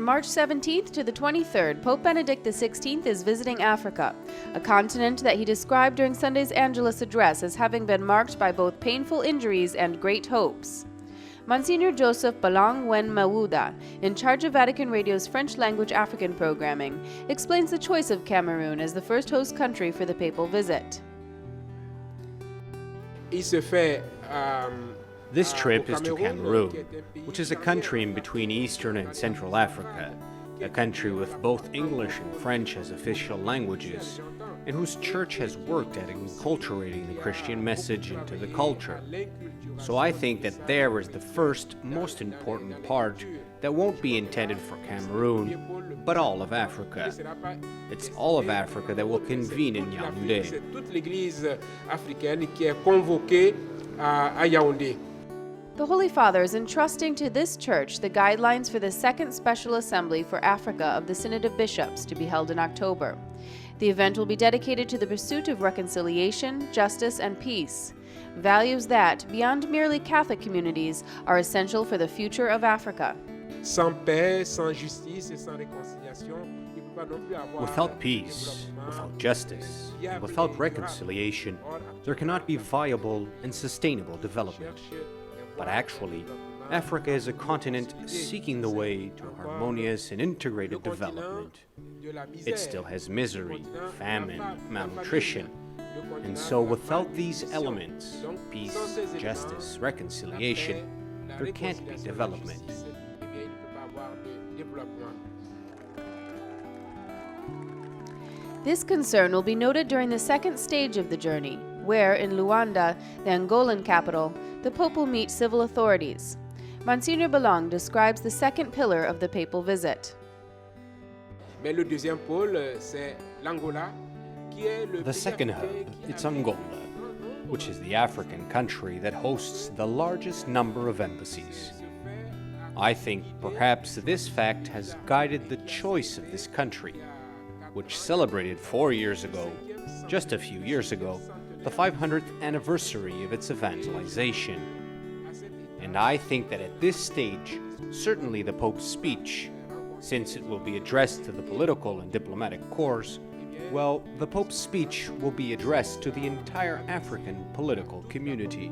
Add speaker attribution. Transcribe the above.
Speaker 1: March 17th to the 23rd, Pope Benedict XVI is visiting Africa, a continent that he described during Sundays Angelus address as having been marked by both painful injuries and great hopes. Monsignor Joseph Ballong-Wen-Mewuda, in charge of Vatican Radios French language African programming, explains the choice of Cameroon as the first host country for the papal visit.
Speaker 2: This trip is to Cameroon, which is a country in between Eastern and Central Africa, a country with both English and French as official languages, and whose church has worked at enculturating the Christian message into the culture. So I think that there is the first, most important part that won't be intended for Cameroon, but all of Africa. It's all of Africa that will convene in Yaoundé.
Speaker 1: The Holy Father is entrusting to this church the guidelines for the Second Special Assembly for Africa of the Synod of Bishops to be held in October. The event will be dedicated to the pursuit of reconciliation, justice, and peace, values that, beyond merely Catholic communities, are essential for the future of Africa.
Speaker 2: Without peace, without justice, and without reconciliation, there cannot be viable and sustainable development. But actually, Africa is a continent seeking the way to harmonious and integrated development. It still has misery, famine, malnutrition, and so without these elements, peace, justice, reconciliation, there can't be development.
Speaker 1: This concern will be noted during the second stage of the journey, where, in Luanda, the Angolan capital, the Pope will meet civil authorities. Monsignor Ballong describes the second pillar of the papal visit.
Speaker 2: The second hub, it's Angola, which is the African country that hosts the largest number of embassies. I think perhaps this fact has guided the choice of this country, which celebrated 4 years ago, just a few years ago, the 500th anniversary of its evangelization. And I think that at this stage, certainly the Pope's speech, since it will be addressed to the political and diplomatic corps, well, the Pope's speech will be addressed to the entire African political community.